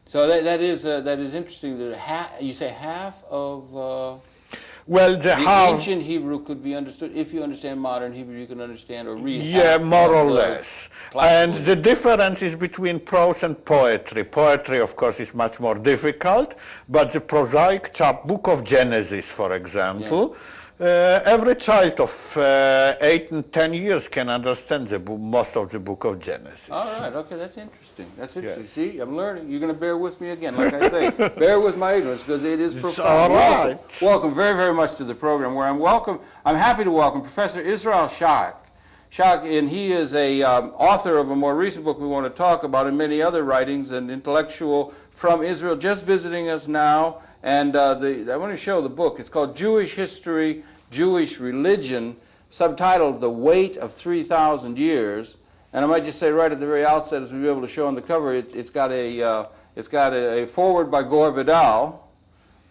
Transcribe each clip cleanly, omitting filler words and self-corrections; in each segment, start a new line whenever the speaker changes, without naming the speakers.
So that is interesting. That you say half of
Well,
the ancient Hebrew could be understood. If you understand modern Hebrew, you can understand or read.
Yeah, more or less. And
Hebrew.
the difference is between prose and poetry. Poetry, of course, is much more difficult, but the prosaic book of Genesis, for example, every child of 8 and 10 years can understand most of the book of Genesis.
All right, okay, that's interesting. That's interesting. Yes. See, I'm learning. You're going to bear with me again, like I say. Bear with my ignorance, because it is profound.
All right.
Welcome very, very much to the program, where I'm happy to welcome Professor Israel Shahak. Shahak, and he is a author of a more recent book we want to talk about, and many other writings, an intellectual from Israel, just visiting us now. And I want to show the book. It's called Jewish History, Jewish Religion, subtitled The Weight of 3,000 Years. And I might just say right at the very outset, as we'll be able to show on the cover, it's got a foreword by Gore Vidal,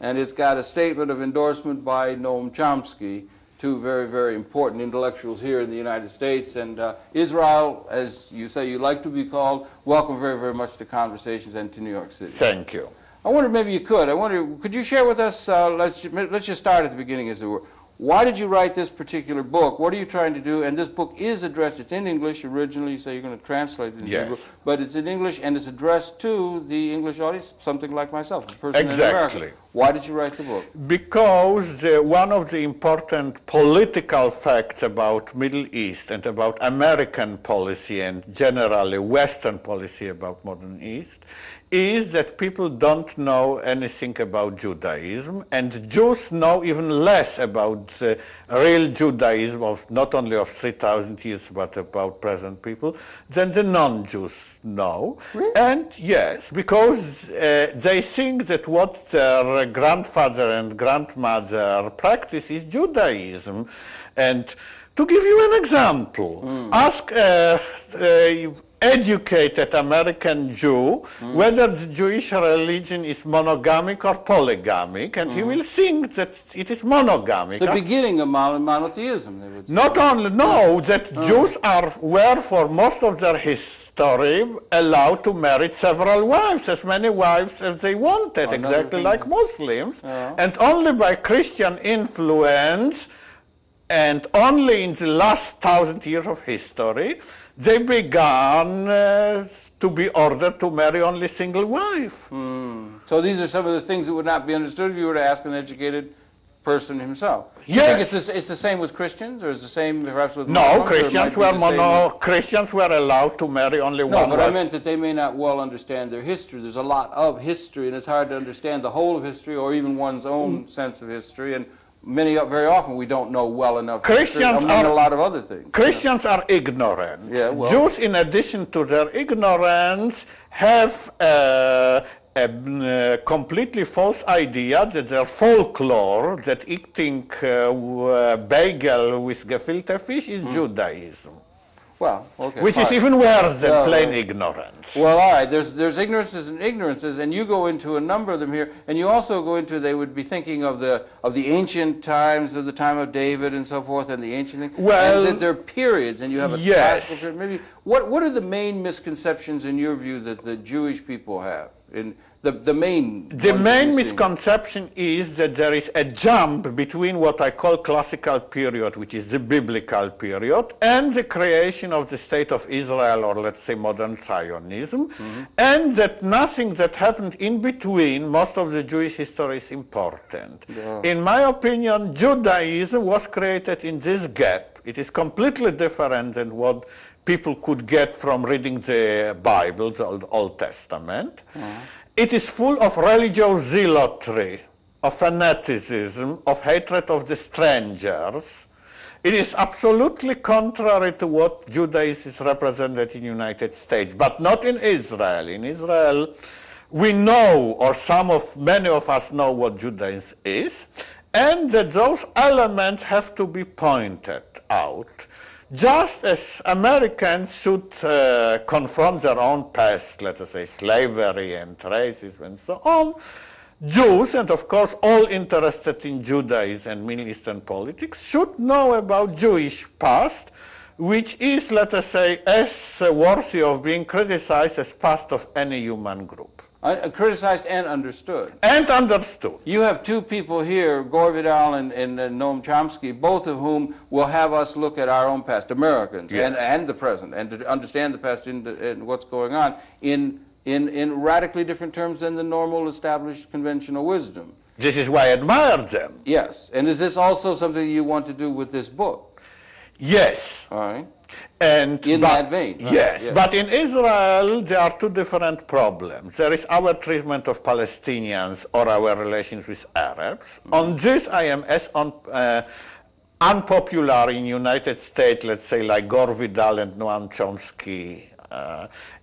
and it's got a statement of endorsement by Noam Chomsky, two very, very important intellectuals here in the United States. And Israel, as you say you like to be called, welcome very, very much to Conversations and to New York City.
Thank you.
I wonder maybe you could. Could you share with us, let's just start at the beginning, as it were. Why did you write this particular book? What are you trying to do? And this book is addressed, it's in English originally, you say you're going to translate it in Hebrew, but it's in English and it's addressed to the English audience, something like myself, a person in America. Why did you write the book?
Because one of the important political facts about Middle East and about American policy and generally Western policy about Modern East is that people don't know anything about Judaism, and Jews know even less about the real Judaism of not only of 3,000 years but about present people than the non-Jews know.
Really?
And yes, because they think that what their grandfather and grandmother practice is Judaism. And to give you an example, ask educated American Jew whether the Jewish religion is monogamic or polygamic, and he will think that it is monogamic.
The beginning of monotheism, they would say.
Not only, no, that Jews were for most of their history allowed to marry several wives, as many wives as they wanted, exactly like Muslims, and only by Christian influence and only in the last 1,000 years of history, they began to be ordered to marry only single wife.
So these are some of the things that would not be understood if you were to ask an educated person himself.
Yes.
You think it's the same with Christians, or is the same perhaps with Muslims?
No, Christians were allowed to marry only one wife.
No, but I meant that they may not well understand their history. There's a lot of history, and it's hard to understand the whole of history or even one's own sense of history. And very often we don't know well enough
Christians
a lot of other things.
Christians are ignorant.
Yeah, well.
Jews, in addition to their ignorance, have a completely false idea that their folklore, that eating bagel with gefilte fish is Judaism.
Well, okay.
Which is even worse than plain ignorance.
Well, all right, there's ignorances and ignorances, and you go into a number of them here, and you also go into, they would be thinking of the ancient times, of the time of David and so forth, and the ancient thing.
Well,
and there are periods, and you have a classical period. Maybe, what are the main misconceptions in your view that the Jewish people have? The main
misconception is that there is a jump between what I call classical period, which is the biblical period, and the creation of the state of Israel, or let's say modern Zionism, and that nothing that happened in between, most of the Jewish history, is important. Yeah. In my opinion, Judaism was created in this gap. It is completely different than what people could get from reading the Bible, the Old Testament. It is full of religious zealotry, of fanaticism, of hatred of the strangers. It is absolutely contrary to what Judaism is represented in the United States, but not in Israel. In Israel, we know, or many of us know what Judaism is, and that those elements have to be pointed out. Just as Americans should confront their own past, let us say slavery and racism and so on, Jews, and of course all interested in Judaism and Middle Eastern politics, should know about Jewish past, which is, let us say, as worthy of being criticized as part of any human group.
Criticized and understood.
And understood.
You have two people here, Gore Vidal and Noam Chomsky, both of whom will have us look at our own past, Americans,
Yes.
and the present, and to understand the past and what's going on in radically different terms than the normal established conventional wisdom.
This is why I admire them.
Yes. And is this also something you want to do with this book?
Yes.
All right.
And
In that vein. Right?
Yes, but in Israel there are two different problems. There is our treatment of Palestinians or our relations with Arabs. On this I am as unpopular in United States, let's say, like Gore Vidal and Noam Chomsky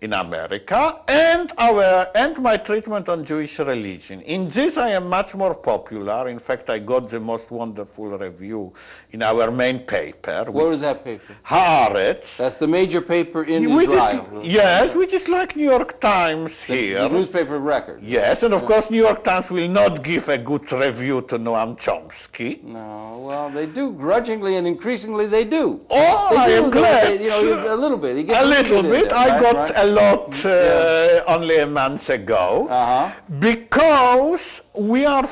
in America, and my treatment on Jewish religion. In this I am much more popular. In fact, I got the most wonderful review in our main paper.
What was that paper?
Haaretz.
That's the major paper in
Which
Israel.
Yes, which is like New York Times here.
The newspaper of record.
Yes, and of course New York Times will not give a good review to Noam Chomsky.
No, well, they do grudgingly, and increasingly they do.
Oh,
They
I
do,
am
don't
glad.
they? You know, a little bit. He gets
A little
in
bit.
there,
I
right,
got
right?
a lot only a month ago. Because we are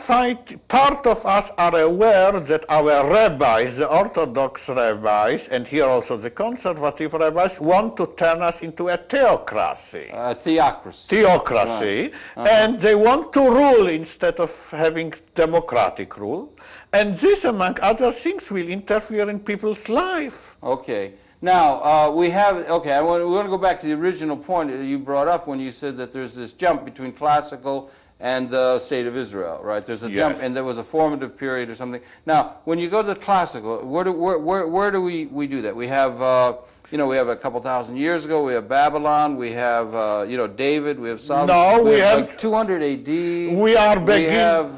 part of us are aware that our rabbis, the Orthodox rabbis, and here also the conservative rabbis, want to turn us into a theocracy. Theocracy, and they want to rule instead of having democratic rule. And this, among other things, will interfere in people's life.
Okay. Now, we want to go back to the original point that you brought up when you said that there's this jump between classical and the state of Israel, right? There's a jump, and there was a formative period or something. Now, when you go to classical, where do we do that? We have, we have a couple thousand years ago, we have Babylon, we have, David, we have Solomon.
No, we have
like 200 A.D.
We are beginning.
We have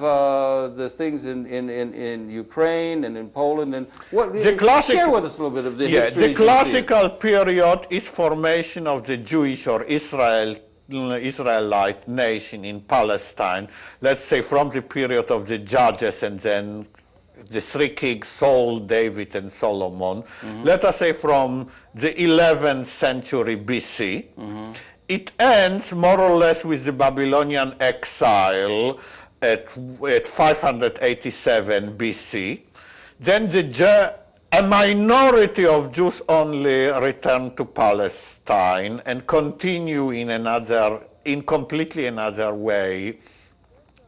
the things in Ukraine and in Poland. And share with us a little bit of the history.
The classical period is formation of the Jewish or Israelite nation in Palestine, let's say from the period of the Judges and then the three kings, Saul, David, and Solomon. Let us say from the 11th century BC. It ends more or less with the Babylonian exile at 587 BC. Then a minority of Jews only return to Palestine and continue in completely another way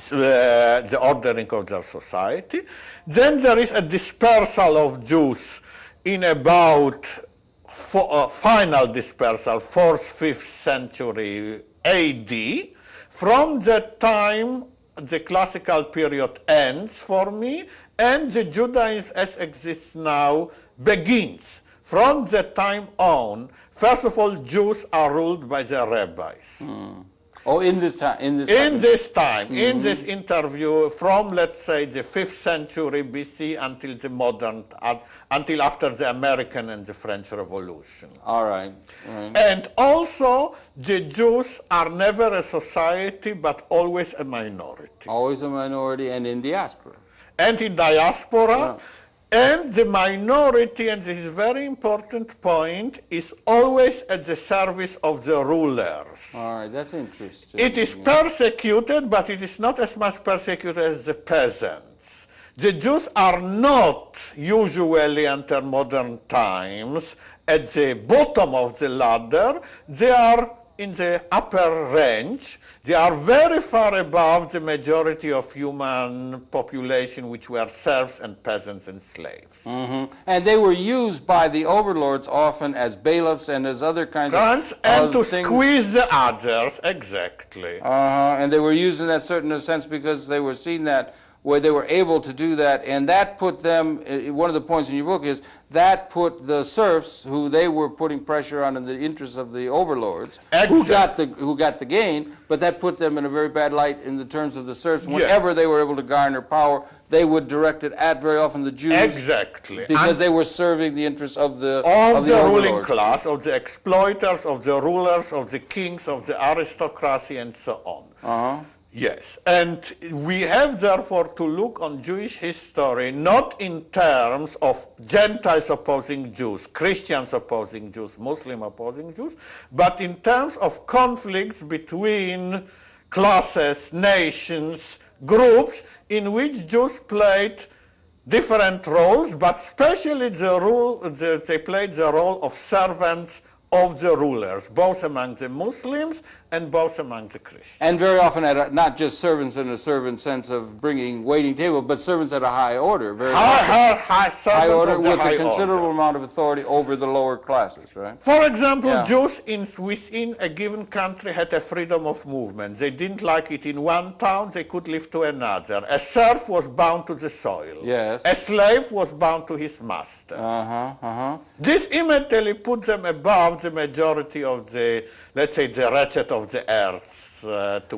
the ordering of their society. Then there is a dispersal of Jews in about final dispersal, 4th, 5th century AD. From that time, the classical period ends for me, and the Judaism as exists now begins. From that time on, first of all, Jews are ruled by their rabbis.
Oh, in this time. In this
interview, from, let's say, the 5th century BC until the until after the American and the French Revolution.
All right.
And also, the Jews are never a society, but always a minority.
Always a minority, and in diaspora.
And in diaspora. And the minority, and this is a very important point, is always at the service of the rulers.
All right, that's interesting.
It is persecuted, but it is not as much persecuted as the peasants. The Jews are not usually, under modern times, at the bottom of the ladder. They are in the upper range. They are very far above the majority of human population, which were serfs and peasants and slaves.
And they were used by the overlords often as bailiffs and as other kinds of
and to
things.
Squeeze the others, exactly.
And they were used in that certain sense because they were seen that where they were able to do that, and that put them, one of the points in your book is, that put the serfs, who they were putting pressure on in the interests of the overlords, who got the gain, but that put them in a very bad light in the terms of the serfs. Whenever they were able to garner power, they would direct it at very often the Jews.
Exactly.
Because they were serving the interests of the
ruling class, of the exploiters, of the rulers, of the kings, of the aristocracy, and so on. Yes, and we have therefore to look on Jewish history not in terms of Gentiles opposing Jews, Christians opposing Jews, Muslim opposing Jews, but in terms of conflicts between classes, nations, groups, in which Jews played different roles, but especially they played the role of servants of the rulers, both among the Muslims and both among the Christians.
And very often not just servants in a servant sense of bringing waiting table, but servants at a high order. Very
High
order
with
a considerable amount of authority over the lower classes, right?
For example, Jews within a given country had a freedom of movement. They didn't like it in one town, they could live to another. A serf was bound to the soil.
Yes.
A slave was bound to his master. This immediately put them above the majority of the, let's say, the wretched of the earth, to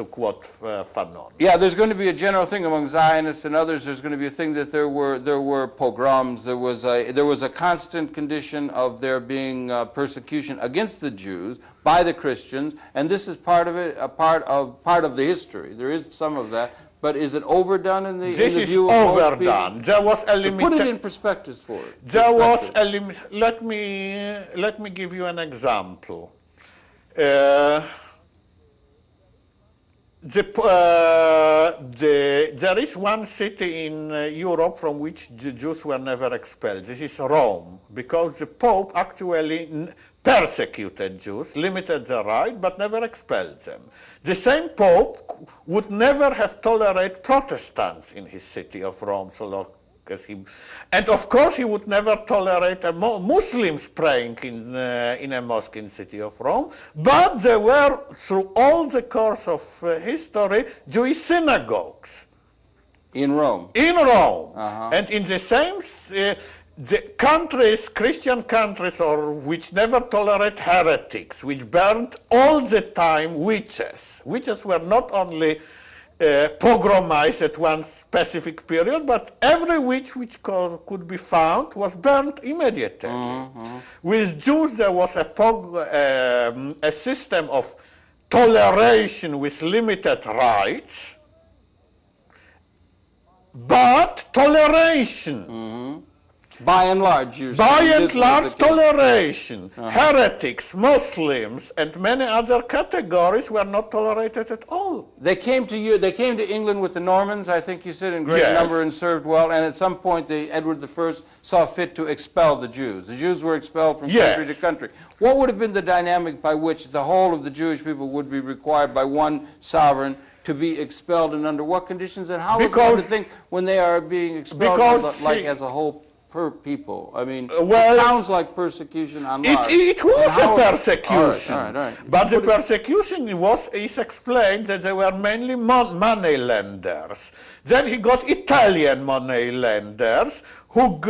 quote Fanon.
Yeah, there's going to be a general thing among Zionists and others. There's going to be a thing that there were pogroms. There was a constant condition of there being persecution against the Jews by the Christians, and this is part of it, part of the history. There is some of that. But is it overdone in the view of most people?
This is overdone. There was a limit.
Put it in perspective for it.
There was a limit. Let me give you an example. There is one city in Europe from which the Jews were never expelled. This is Rome, because the Pope actually persecuted Jews, limited their right, but never expelled them. The same Pope would never have tolerated Protestants in his city of Rome, so long as he, and of course he would never tolerate Muslims praying in a mosque in the city of Rome, but there were, through all the course of history, Jewish synagogues.
In Rome?
In Rome. And in the same... the countries, Christian countries, or which never tolerate heretics, which burned all the time witches. Witches were not only pogromized at one specific period, but every witch which could be found was burned immediately. With Jews, there was a system of toleration with limited rights, but toleration.
By and large, you're
By and large, toleration. Heretics, Muslims, and many other categories were not tolerated at all.
They came to you. They came to England with the Normans, I think you said, in great number, and served well. And at some point, Edward I saw fit to expel the Jews. The Jews were expelled from country to country. What would have been the dynamic by which the whole of the Jewish people would be required by one sovereign to be expelled, and under what conditions? And how is it to think when they are being expelled as a whole? Per people. I mean, it sounds like persecution on large.
It was a persecution.
All right.
But the persecution is explained that they were mainly money lenders. Then he got Italian money lenders who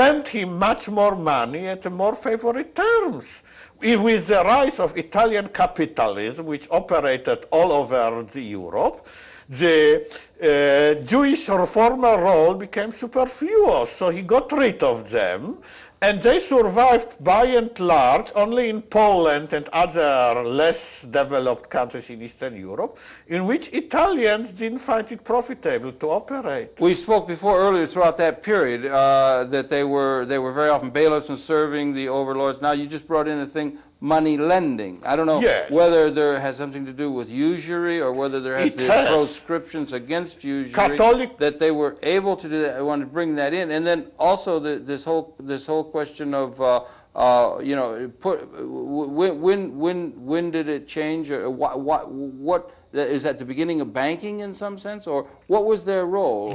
lent him much more money at more favorable terms. With the rise of Italian capitalism, which operated all over Europe, the Jewish reformer role became superfluous, so he got rid of them, and they survived by and large only in Poland and other less developed countries in Eastern Europe, in which Italians didn't find it profitable to operate.
We spoke before earlier throughout that period that they were very often bailiffs and serving the overlords. Now you just brought in a thing, money lending. I don't know whether there has something to do with usury or whether there has proscriptions against usury that they were able to do that. I want to bring that in, and then also this whole question of when did it change? Or what is at the beginning of banking in some sense, or what was their role?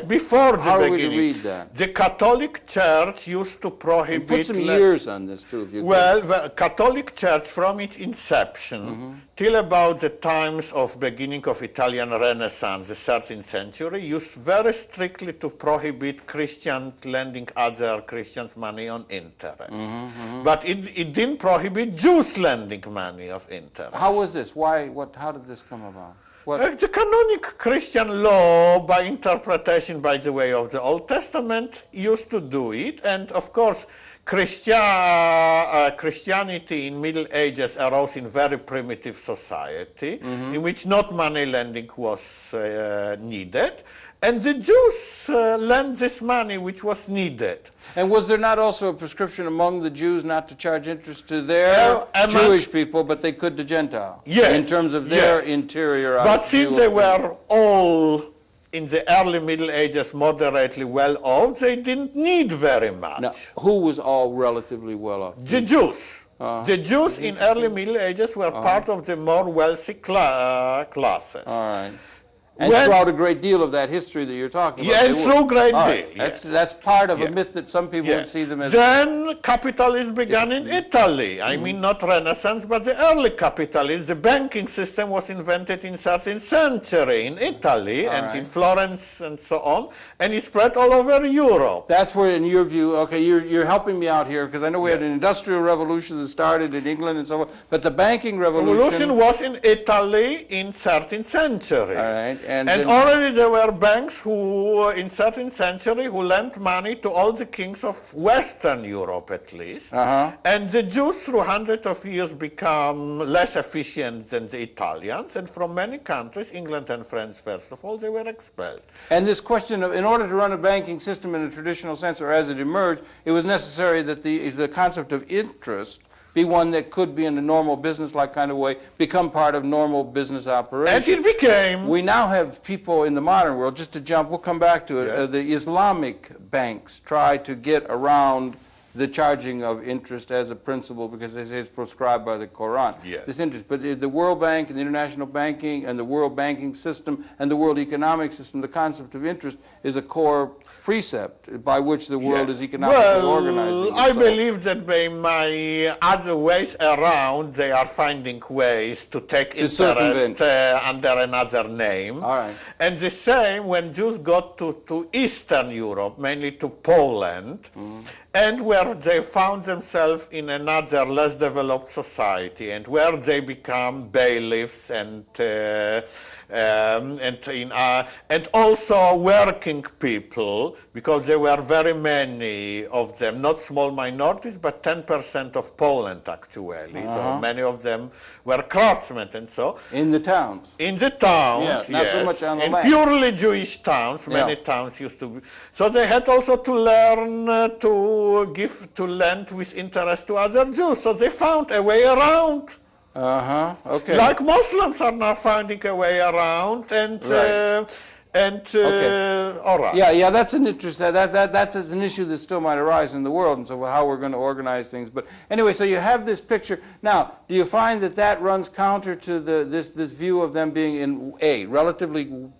Before the beginning.
How are we to read that?
The Catholic Church used to prohibit...
Put some years on this too, if you
could. The Catholic Church, from its inception till about the times of beginning of Italian Renaissance, the 13th century, used very strictly to prohibit Christians lending other Christians money on interest. But it didn't prohibit Jews lending money of interest.
How was this? Why? How did this come about?
The canonic Christian law, by interpretation, by the way, of the Old Testament, used to do it. And of course, Christianity in Middle Ages arose in very primitive society, in which not money lending was needed. And the Jews lent this money which was needed.
And was there not also a prescription among the Jews not to charge interest to their Jewish people, but they could to Gentile?
Yes.
In terms of their interior.
But since they were all in the early Middle Ages moderately well off, they didn't need very much.
Now, who was all relatively well off?
The Jews. The Jews in early Middle Ages were part of the more wealthy classes.
All right. And throughout a great deal of that history that you're talking about.
Yeah, and through a great deal.
Yes. That's part of a myth that some people would see them as...
Then capitalism began in Italy. I mean, not Renaissance, but the early capitalism. The banking system was invented in 13th century in Italy in Florence and so on, and it spread all over Europe.
That's where, in your view, okay, you're helping me out here, because I know we had an industrial revolution that started in England and so on, but the banking revolution
was in Italy in 13th century.
All right. And
already there were banks who, in 13th century, who lent money to all the kings of Western Europe, at least. And the Jews, through hundreds of years, become less efficient than the Italians. And from many countries, England and France, first of all, they were expelled.
And this question of, in order to run a banking system in a traditional sense, or as it emerged, it was necessary that the concept of interest be one that could be in a normal business-like kind of way, become part of normal business operations.
And it became.
We now have people in the modern world, just to jump, we'll come back to it, the Islamic banks try to get around the charging of interest as a principle because they say it's prescribed by the Quran. This interest, but the World Bank and the international banking and the world banking system and the world economic system, the concept of interest is a core precept by which the world is economically organized.
I believe that by my other ways around, they are finding ways to take interest under another name. And the same when Jews got to Eastern Europe, mainly to Poland, and where they found themselves in another less developed society, and where they become bailiffs and also working people, because there were very many of them, not small minorities, but 10% of Poland actually. So many of them were craftsmen and so.
In the towns.
In the towns,
not so much on the
in
land.
purely Jewish towns, many towns used to be. So they had also to learn to lend with interest to other Jews. So they found a way around.
Okay.
Like Muslims are now finding a way around, and all right.
Yeah, that's an interest. That's an issue that still might arise in the world, and so how we're going to organize things. But anyway, so you have this picture. Now, do you find that runs counter to this view of them being in relatively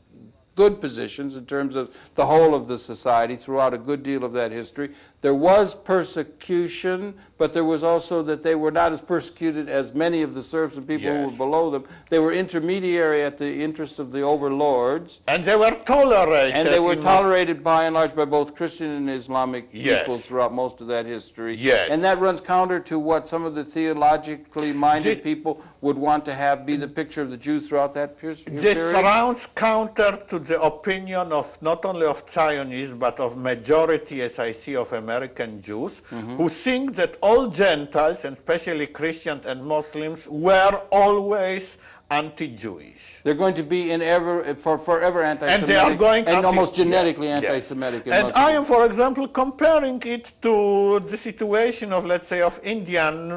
good positions in terms of the whole of the society throughout a good deal of that history? There was persecution, but there was also that they were not as persecuted as many of the serfs and people who were below them. They were intermediary at the interest of the overlords.
And they were tolerated.
And they were tolerated by and large by both Christian and Islamic peoples throughout most of that history. And that runs counter to what some of the theologically minded people would want to have be the picture of the Jews throughout that period.
This runs counter to the opinion of not only of Zionists, but of majority, as I see, of American Jews, who think that all Gentiles, and especially Christians and Muslims, were always anti-Jewish.
They're going to be forever anti-Semitic,
and they are going
almost genetically anti-Semitic.
And I am, for example, comparing it to the situation of, let's say, of Indian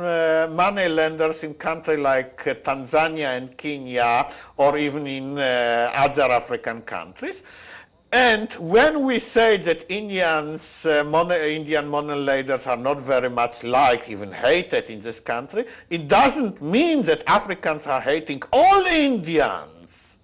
money lenders in countries like Tanzania and Kenya, or even in other African countries. And when we say that Indian money lenders are not very much liked, even hated in this country, it doesn't mean that Africans are hating all Indians.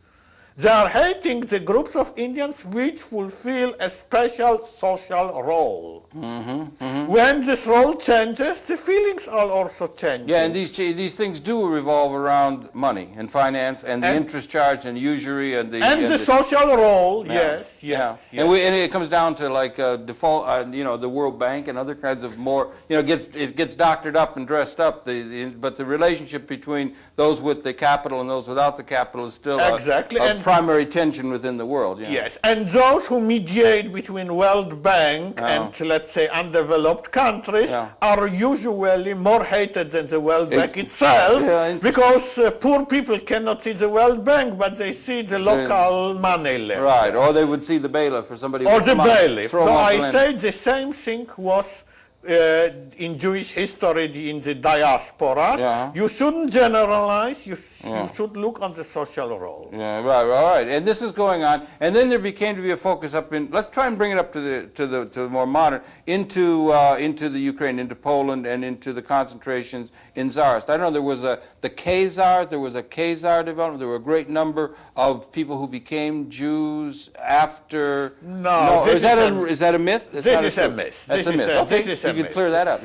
They are hating the groups of Indians which fulfill a special social role. When this role changes, the feelings are also changing.
Yeah, and these things do revolve around money and finance and the interest charge and usury and
the social role. Yes.
And it comes down to like default, the World Bank and other kinds of more, it gets doctored up and dressed up. But the relationship between those with the capital and those without the capital is still a primary tension within the world.
Yes, and those who mediate between World Bank and, let's say, undeveloped countries are usually more hated than the World Bank itself, because poor people cannot see the World Bank, but they see the local money lender.
Right, or they would see the bailiff or somebody.
Or the bailiff. So I say the same thing was in Jewish history in the diaspora. You shouldn't generalize, you should look on the social role.
Yeah, right. And this is going on, and then there became to be a focus up in, let's try and bring it up to the more modern, into the Ukraine, into Poland, and into the concentrations in Tsarist. I know there was a Khazar development. There were a great number of people who became Jews after. Is that a myth?
This is a myth.
That's a myth. Okay. You could clear that up.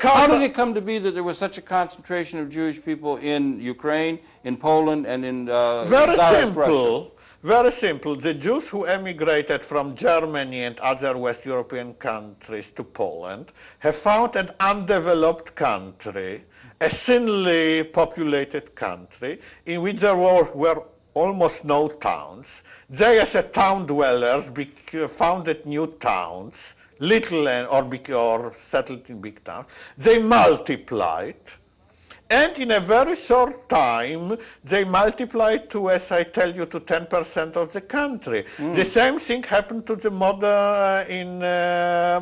How did it come to be that there was such a concentration of Jewish people in Ukraine, in Poland, and in Tsarist Russia?
Very simple. The Jews who emigrated from Germany and other West European countries to Poland have found an undeveloped country, a thinly populated country, in which there were almost no towns. They, as town dwellers, founded new towns, little or settled in big towns. They multiplied, and in a very short time, they multiplied to, as I tell you, to 10% of the country. The same thing happened to the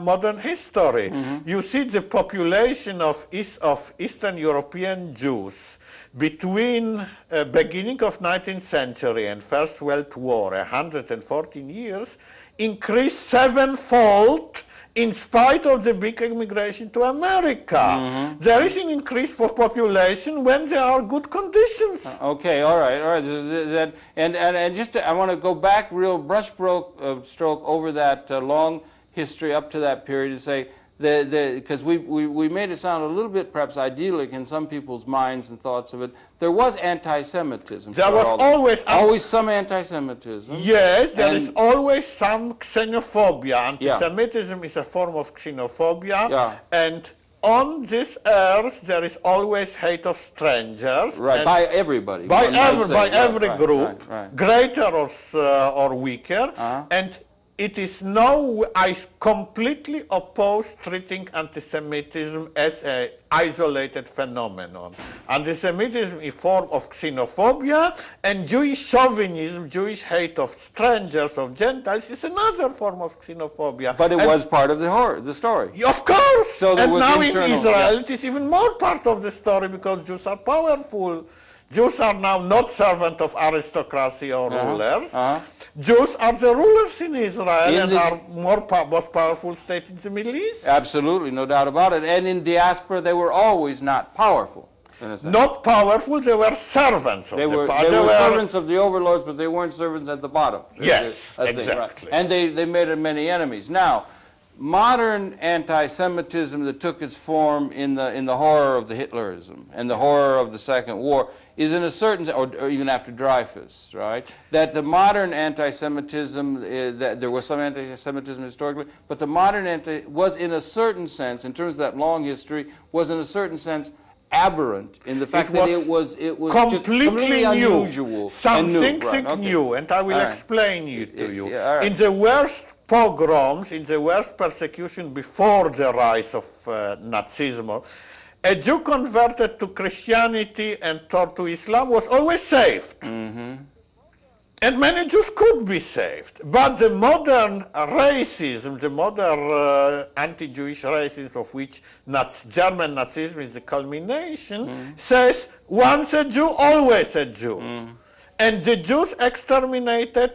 modern history. You see the population of Eastern European Jews between beginning of 19th century and First World War, 114 years, increased sevenfold in spite of the big immigration to America. There is an increase for population when there are good conditions.
Okay, all right. And just I want to go back real brushstroke over that long history up to that period and say, because we made it sound a little bit perhaps idyllic in some people's minds and thoughts of it. There was anti-Semitism.
There was
always some anti-Semitism.
Yes, there is always some xenophobia. Anti-Semitism is a form of xenophobia. And on this earth, there is always hate of strangers.
Right, by everybody.
By every group, greater or weaker. And it is I completely oppose treating anti-Semitism as an isolated phenomenon. Anti-Semitism is a form of xenophobia, and Jewish chauvinism, Jewish hate of strangers, of Gentiles, is another form of xenophobia.
But it was part of the story.
Of course!
So
and now in Israel, it is even more part of the story because Jews are powerful. Jews are now not servants of aristocracy or rulers. Jews are the rulers in Israel and are most powerful state in the Middle East.
Absolutely, no doubt about it. And in diaspora, they were always not powerful.
Not powerful, they were servants of
they were servants of the overlords, but they weren't servants at the bottom.
Yes, exactly.
Right. And they made many enemies. Now, modern anti-Semitism that took its form in the horror of the Hitlerism and the horror of the Second War is in a certain, or even after Dreyfus, right? That the modern anti-Semitism, that there was some anti-Semitism historically, but the modern was in a certain sense, in terms of that long history, was in a certain sense aberrant in the fact that it was just completely unusual.
Something new, and I will explain it to you. In the worst pogroms, in the worst persecution before the rise of Nazism, a Jew converted to Christianity and to Islam was always saved. And many Jews could be saved. But the modern racism, the modern anti-Jewish racism of which German Nazism is the culmination, says once a Jew, always a Jew. And the Jews exterminated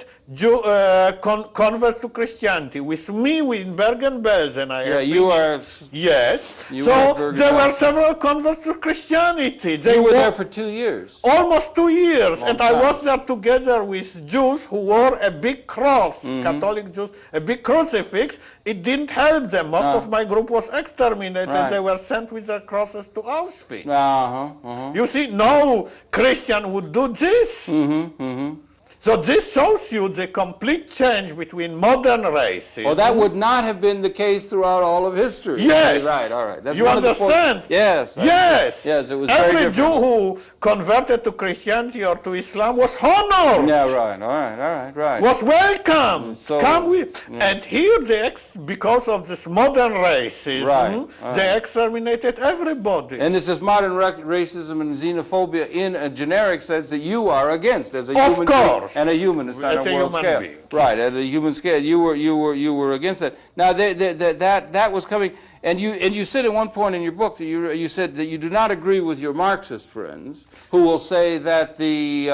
converts to Christianity. With me, in Bergen-Belsen, Yes. So there were several converts to Christianity.
You were there for 2 years.
Almost 2 years.
Long
And
time.
I was there together with Jews who wore a big cross, Catholic Jews, a big crucifix. It didn't help them. Most of my group was exterminated.
Right.
They were sent with their crosses to Auschwitz.
Uh-huh.
You see, no Christian would do this. So this shows you the complete change between modern races.
Well, that would not have been the case throughout all of history.
Yes.
Right, all right. That's
You
one of the
understand?
Yes.
Yes.
Yes, it was
Every
very
Jew
different.
who converted to Christianity or to Islam was honored.
Yeah, right.
Was welcome.
So-
Come with. And here, because of this modern racism,
Right.
they exterminated everybody.
And this is modern racism and xenophobia in a generic sense that you are against as a
Of
human
course.
being and a human. It's not
As
a
a
world
human
scale.
being.
Right, at a human scale, you were against that. Now that was coming, and you said at one point in your book that you said that you do not agree with your Marxist friends who will say that the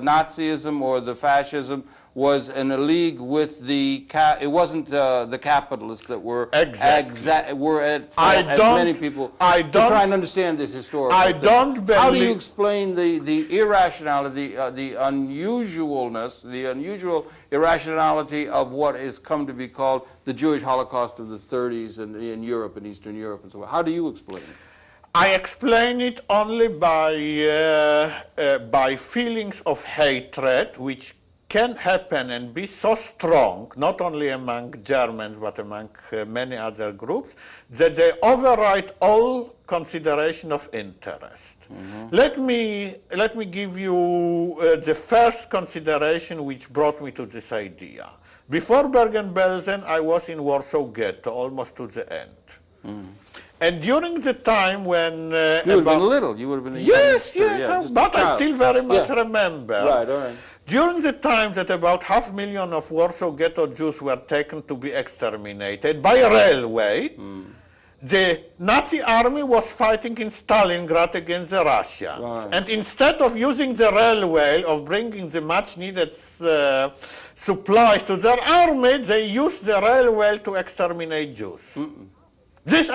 Nazism or the fascism was in a league with it wasn't the capitalists that were were at fault, as many people to try and understand this historical thing. How do you explain the irrationality, the unusualness, the unusual irrationality of what is come to be called the Jewish Holocaust of the 30s in Europe and Eastern Europe and so on? How do you explain it?
I explain it only by feelings of hatred, which can happen and be so strong, not only among Germans, but among many other groups, that they override all consideration of interest. Let me give you the first consideration which brought me to this idea. Before Bergen-Belsen, I was in Warsaw Ghetto, almost to the end. And during the time when...
you would have been little. You would have been a
Yes,
youngster, yeah,
but I still very much remember.
Right, all right.
During the time that about 500,000 of Warsaw Ghetto Jews were taken to be exterminated by railway, the Nazi army was fighting in Stalingrad against the Russians.
Right.
And instead of using the railway, of bringing the much needed supplies to their army, they used the railway to exterminate Jews. It's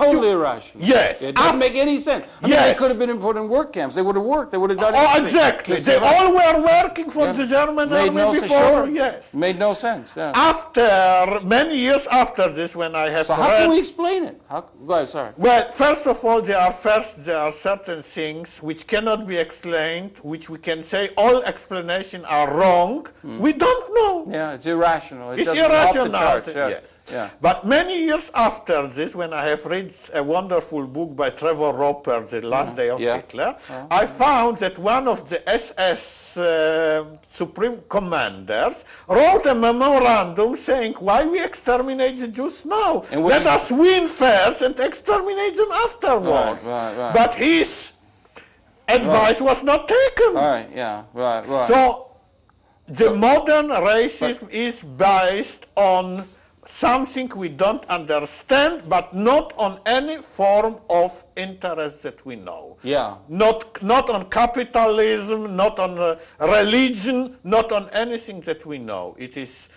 totally irrational.
Yes.
It doesn't make any sense. I mean, they could have been put in work camps. They would have worked. They would have done anything.
Exactly. They all were working for the German army before. Yes.
Made no sense. Yeah.
After, many years after this, when I have
So how can we explain it? Go ahead, sorry.
Well, first of all, there are certain things which cannot be explained, which we can say all explanations are wrong. We don't know.
Yeah, it's irrational.
It's irrational.
Off the charts,
Yes.
Yeah.
But many years after this, when I have read a wonderful book by Trevor Roper, The Last Day of Hitler, I found that one of the SS supreme commanders wrote a memorandum saying, why we exterminate the Jews now? Let us win first and exterminate them afterwards.
Right.
But his advice was not taken.
Right.
So the modern racism is based on something we don't understand, but not on any form of interest that we know.
Yeah.
Not on capitalism, not on religion, not on anything that we know. It is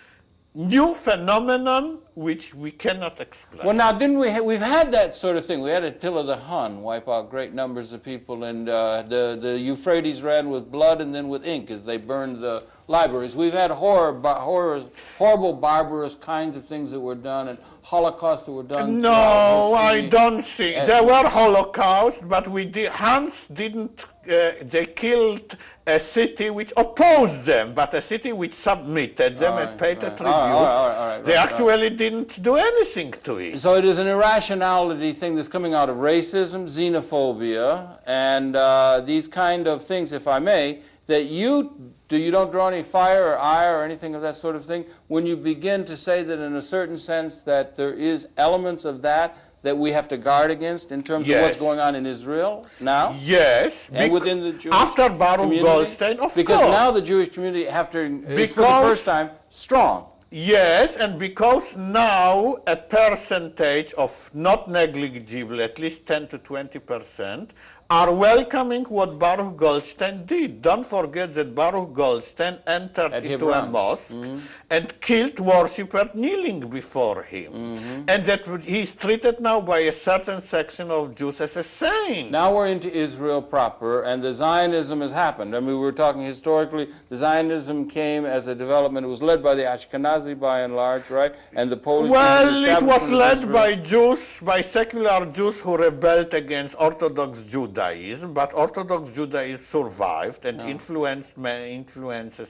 new phenomenon which we cannot explain.
Well, now, didn't we've had that sort of thing. We had Attila the Hun wipe out great numbers of people, and the Euphrates ran with blood and then with ink as they burned the libraries. We've had horrible, barbarous kinds of things that were done, and Holocausts that were done.
No, I don't think. There were Holocausts, but Hans didn't, they killed a city which opposed them, but a city which submitted them and paid a tribute. They actually didn't do anything to it.
So it is an irrationality thing that's coming out of racism, xenophobia, and these kind of things, if I may, that you don't draw any fire or ire or anything of that sort of thing when you begin to say that in a certain sense that there is elements of that we have to guard against in terms of what's going on in Israel now?
Yes.
And within the Jewish
after Baruch Goldstein, of course.
Because now the Jewish community is for the first time strong.
Yes, and because now a percentage of not negligible, at least 10 to 20%, are welcoming what Baruch Goldstein did. Don't forget that Baruch Goldstein entered into a mosque and killed worshippers kneeling before him. And that he's treated now by a certain section of Jews as a saint.
Now we're into Israel proper, and the Zionism has happened. I mean, we were talking historically, the Zionism came as a development. It was led by the Ashkenazi by and large, right? And the Polish...
Well, it was led by Jews, by secular Jews who rebelled against Orthodox Judaism, but Orthodox Judaism survived and influences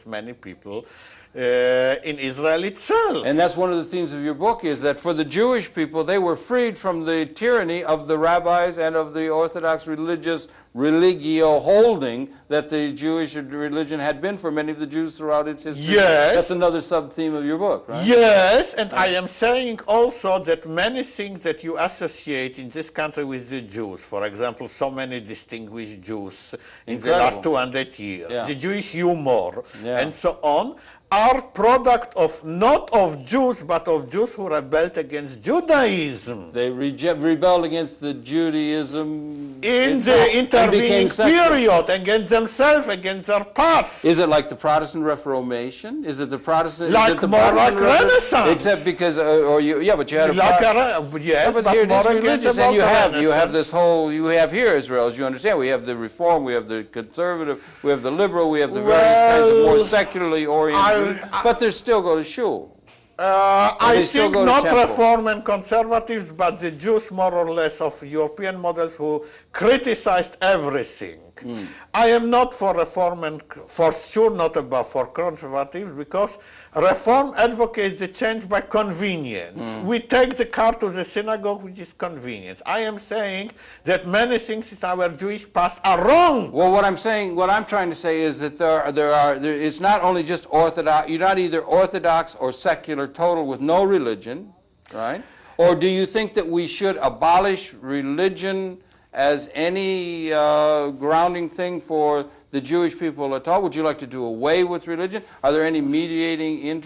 many people in Israel itself.
And that's one of the themes of your book, is that for the Jewish people, they were freed from the tyranny of the rabbis and of the Orthodox religio holding that the Jewish religion had been for many of the Jews throughout its history.
Yes.
That's another sub-theme of your book, right?
Yes, and I am saying also that many things that you associate in this country with the Jews, for example, so many distinguished Jews in the last 200 years, the Jewish humor, and so on, are product of not of Jews, but of Jews who rebelled against Judaism.
They rebelled against the Judaism
in the intervening period, against themselves, against their past.
Is it like the Protestant Reformation? Is it the Protestant?
Like more like Renaissance.
Except because, but you had a...
yes,
but
here,
more religious, and you have this whole, you have here, Israel, as you understand, we have the Reform, we have the Conservative, we have the Liberal, we have the various kinds of more secularly oriented, but they still go to shul.
I think not Reform and Conservatives, but the Jews more or less of European models who criticized everything. I am not for Reform and for sure not for Conservatives, because Reform advocates the change by convenience. We take the car to the synagogue, which is convenience. I am saying that many things in our Jewish past are wrong.
Well, what I'm trying to say is that it's not only just Orthodox, you're not either Orthodox or secular total with no religion, right? Or do you think that we should abolish religion as any grounding thing for the Jewish people at all? Would you like to do away with religion? Are there any mediating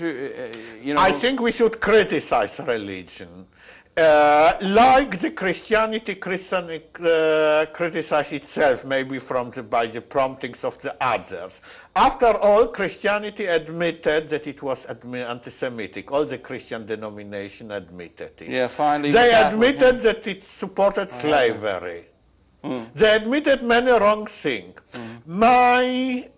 I think we should criticize religion. Like the Christianity criticize itself, maybe by the promptings of the others. After all, Christianity admitted that it was anti-Semitic. All the Christian denomination admitted it.
Yeah, finally.
They admitted that it supported slavery. They admitted many wrong things. My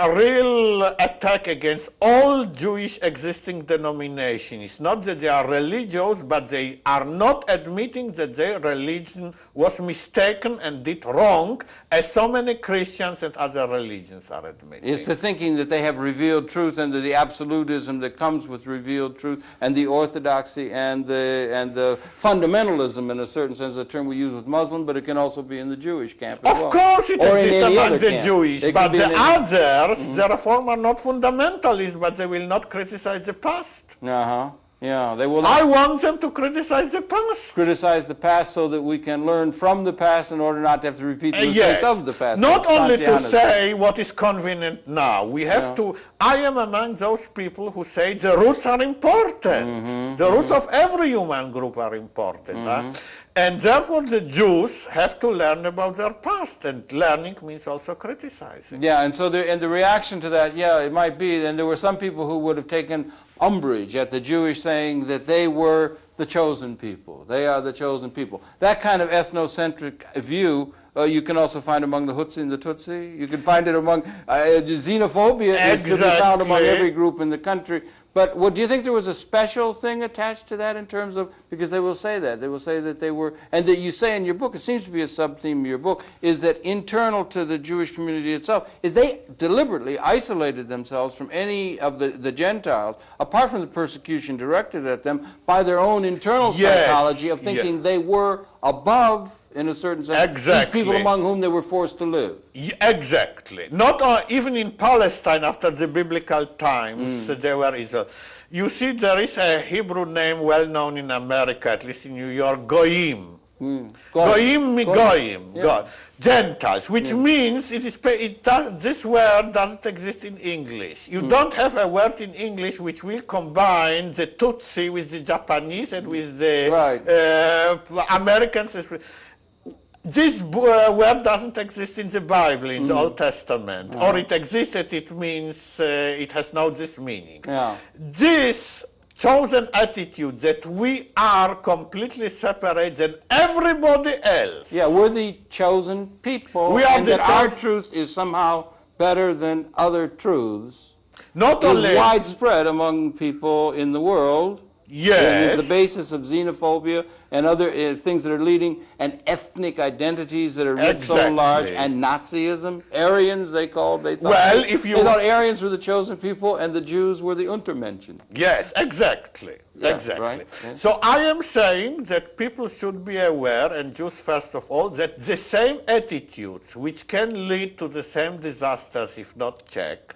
real attack against all Jewish existing denominations is not that they are religious, but they are not admitting that their religion was mistaken and did wrong, as so many Christians and other religions are admitting.
It's the thinking that they have revealed truth, and the absolutism that comes with revealed truth, and the orthodoxy and the fundamentalism, in a certain sense, the term we use with Muslim, but it can also be in the Jewish camp as well.
Of course it exists among the Jewish, but the others, the Reform are not fundamentalists, but they will not criticize the past.
Yeah, they will.
I want them to criticize the past.
Criticize the past so that we can learn from the past in order not to have to repeat the mistakes of the past.
Not only to say what is convenient now. We have to. I am among those people who say the roots are important. The roots of every human group are important. And therefore the Jews have to learn about their past, and learning means also criticizing.
Yeah, and so the reaction to that, yeah, it might be, and there were some people who would have taken umbrage at the Jewish saying that they were the chosen people. They are the chosen people. That kind of ethnocentric view you can also find among the Hutsi and the Tutsi. You can find it among xenophobia is to be found among every group in the country. But do you think there was a special thing attached to that in terms of, because they will say that they were, and that you say in your book, it seems to be a sub-theme of your book, is that internal to the Jewish community itself, is they deliberately isolated themselves from any of the Gentiles, apart from the persecution directed at them, by their own internal psychology of thinking they were above, in a certain sense, these people among whom they were forced to live.
Exactly. Not even in Palestine after the biblical times, there were Israel. You see, there is a Hebrew name well known in America, at least in New York, Goyim. Goyim. Gentiles, which means this word doesn't exist in English. You don't have a word in English which will combine the Tutsi with the Japanese and with the Americans. this word doesn't exist in the Bible, in the Old Testament, or it existed, it means it has now this meaning.
Yeah.
This chosen attitude that we are completely separate than everybody else.
Yeah, we're the chosen people,
We are
and
the
that our
chosen-
truth is somehow better than other truths.
Not
Is
only,
widespread among people in the world.
yes,
And is the basis of xenophobia and other things that are leading, and ethnic identities that are writ so large,
Exactly.
and Nazism. Aryans, they thought.
Well, if you-
They thought Aryans were the chosen people and the Jews were the Untermenschen.
yes, exactly,
Yeah,
exactly.
right, yeah.
So I am saying that people should be aware, and Jews first of all, that the same attitudes which can lead to the same disasters if not checked,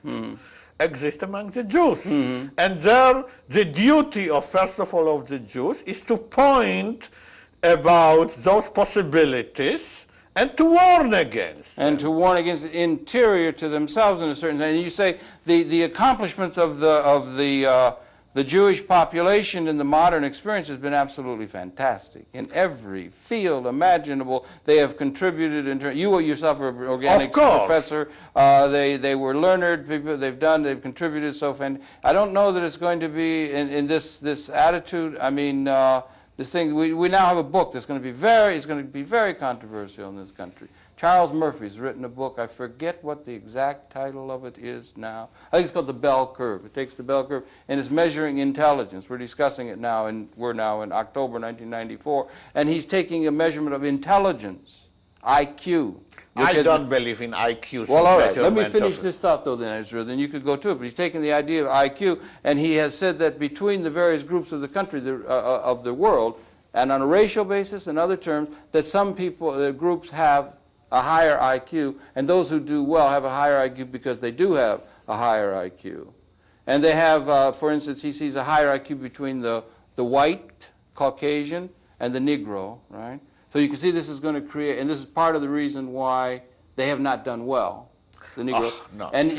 exist among the Jews. And there, the duty of, first of all, of the Jews is to point about those possibilities and to warn against.
And to warn against the interior to themselves in a certain sense. And you say the accomplishments of the Jewish population in the modern experience has been absolutely fantastic. In every field imaginable, they have contributed. You yourself are an organics professor. They were learned people. They've contributed so fantastic. I don't know that it's going to be in this attitude. I mean, this thing. We now have a book that's going to be very controversial in this country. Charles Murphy's written a book. I forget what the exact title of it is now. I think it's called The Bell Curve. It takes the bell curve and is measuring intelligence. We're discussing it now, and we're now in October 1994. And he's taking a measurement of intelligence, IQ.
I don't believe in IQ.
Well, all right. Let me finish this thought, though, then, Ezra. Then you could go to it. But he's taken the idea of IQ, and he has said that between the various groups of the country, of the world, and on a racial basis and other terms, that some people, groups have a higher IQ, and those who do well have a higher IQ because they do have a higher IQ. And they have, for instance, he sees a higher IQ between the white, Caucasian, and the Negro, right? So you can see this is going to create, and this is part of the reason why they have not done well, the Negro.
No.
And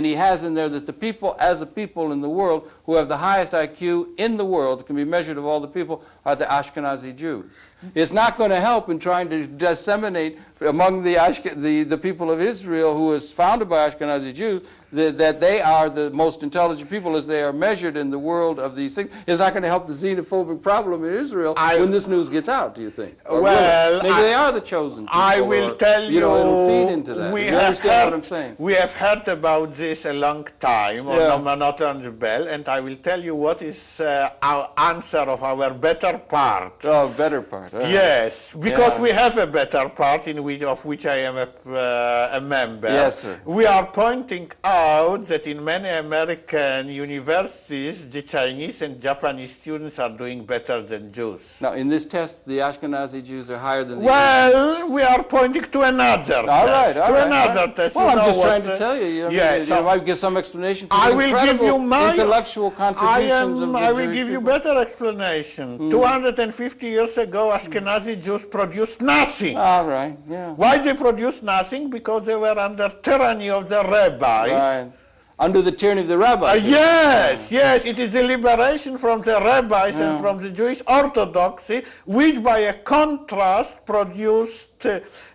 he has in there that the people, as a people in the world, who have the highest IQ in the world, can be measured of all the people, are the Ashkenazi Jews. It's not going to help in trying to disseminate among the people of Israel, who is founded by Ashkenazi Jews, that they are the most intelligent people as they are measured in the world of these things. It's not going to help the xenophobic problem in Israel when this news gets out, do you think? Or
well,
maybe they are the chosen people.
I will tell you,
it'll feed into that. You understand what I'm saying?
We have heard about this a long time, not on the Bell, and I will tell you what is our answer of our better part.
Oh, better part.
Yes, because we have a better part of which I am a member.
Yes, sir.
We are pointing out that in many American universities, the Chinese and Japanese students are doing better than Jews.
Now, in this test, the Ashkenazi Jews are higher than the
Well, we are pointing to another test.
Another
test.
Well, I'm just trying to tell you. You might give some explanation for the incredible intellectual contributions of the
I will
Jewish
give you
people.
better explanation. 250 years ago, Ashkenazi Jews produced nothing.
All right, yeah.
Why they produced nothing? Because they were under tyranny of the rabbis.
Right. Under the tyranny of the rabbis.
Yes, it is the liberation from the rabbis and from the Jewish orthodoxy, which by a contrast produced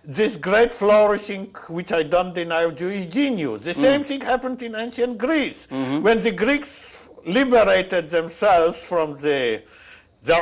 this great flourishing, which I don't deny, of Jewish genius. The same thing happened in ancient Greece. When the Greeks liberated themselves from their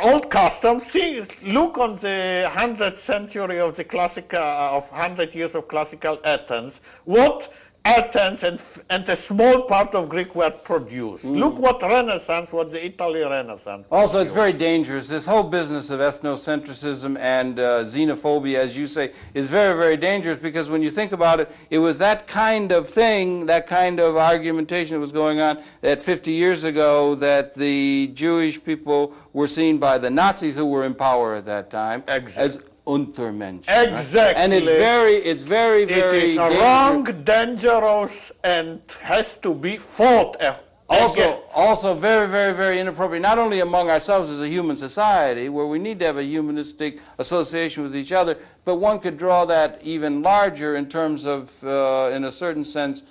old customs, look on the 100th century of the classical, of 100 years of classical Athens, what Athens and a small part of Greek were produced. Look what the Italy Renaissance
Also, it's very dangerous. This whole business of ethnocentrism and xenophobia, as you say, is very, very dangerous, because when you think about it, it was that kind of thing, that kind of argumentation that was going on that 50 years ago, that the Jewish people were seen by the Nazis, who were in power at that time, as Untermenschen.
Exactly.
Right? And it's very, very
It is wrong, dangerous, and has to be fought.
Also very, very, very inappropriate, not only among ourselves as a human society, where we need to have a humanistic association with each other, but one could draw that even larger in terms of, in a certain sense,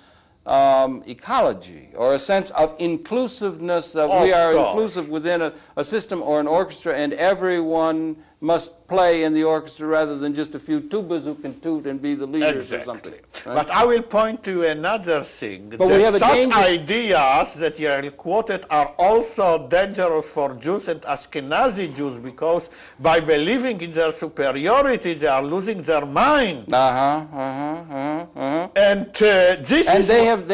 ecology, or a sense of inclusiveness, that we are inclusive within a system or an orchestra, and everyone must play in the orchestra rather than just a few tubas who can toot and be the leaders or something. Right?
But I will point to another thing.
But we have
such ideas that you quoted are also dangerous for Jews and Ashkenazi Jews, because by believing in their superiority, they are losing their mind. And
they have,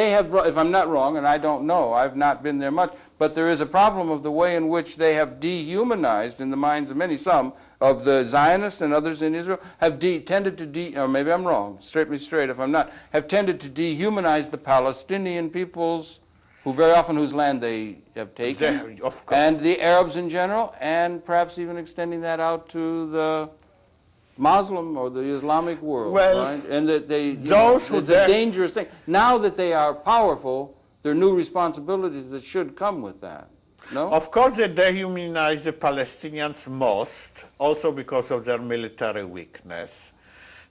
if I'm not wrong, and I don't know, I've not been there much, but there is a problem of the way in which they have dehumanized in the minds of many, some of the Zionists and others in Israel have tended to or maybe I'm wrong, straight me straight if I'm not, have tended to dehumanize the Palestinian peoples, who very often whose land they have taken, and the Arabs in general, and perhaps even extending that out to the Muslim or the Islamic world, right? And that it's a dangerous thing. Now that they are powerful, there are new responsibilities that should come with that. No?
Of course, they dehumanize the Palestinians most, also because of their military weakness.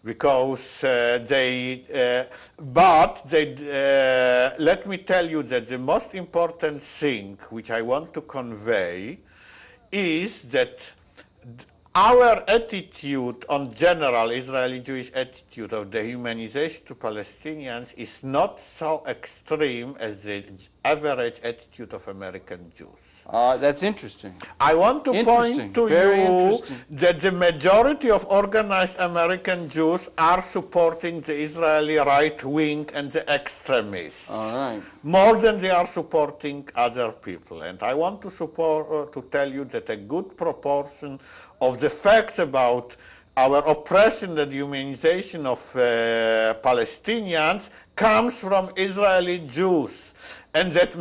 Because let me tell you that the most important thing which I want to convey is that our attitude on general Israeli Jewish attitude of dehumanization to Palestinians is not so extreme as the average attitude of American Jews.
That's interesting.
I want to point to you that the majority of organized American Jews are supporting the Israeli right wing and the extremists.
All right.
More than they are supporting other people. And I want to tell you that a good proportion of the facts about our oppression and dehumanization of Palestinians comes from Israeli Jews. And that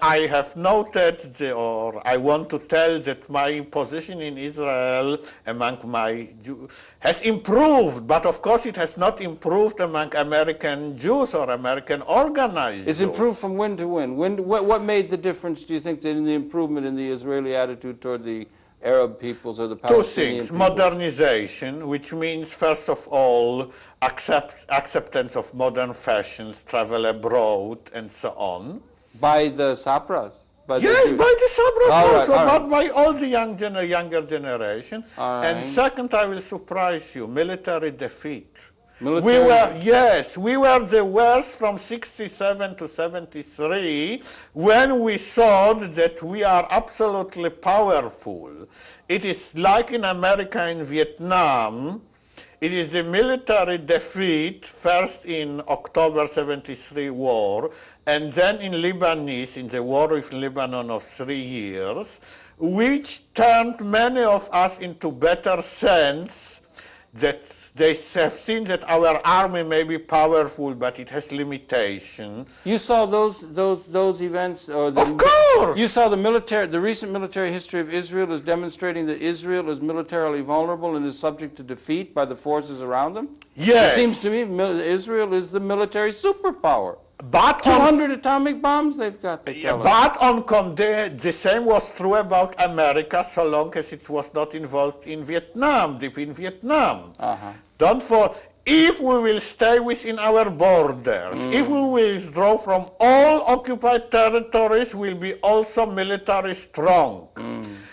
I have noted, or I want to tell that my position in Israel among my Jews has improved, but of course it has not improved among American Jews or American organized
It's
Jews.
improved from when to when? What made the difference, do you think, in the improvement in the Israeli attitude toward the Arab peoples or the Palestinian
peoples? Two things. Modernization, which means, first of all, acceptance of modern fashions, travel abroad, and so on.
By the Sapras?
Yes, by the Sabras also,
but
by all the younger generation. And second, I will surprise you, military defeat. We were the worst from 67 to 73 when we thought that we are absolutely powerful. It is like in America and Vietnam. It is the military defeat, first in October 73 war, and then in Lebanese, in the war with Lebanon of 3 years, which turned many of us into better sense that they have seen that our army may be powerful, but it has limitation.
You saw those events, or
of course.
You saw the recent military history of Israel as demonstrating that Israel is militarily vulnerable and is subject to defeat by the forces around them.
Yes.
It seems to me Israel is the military superpower.
But
200 atomic bombs they've got.
But on Condé, the same was true about America, so long as it was not involved in Vietnam, deep in Vietnam. If we will stay within our borders, if we will withdraw from all occupied territories, we'll be also military strong.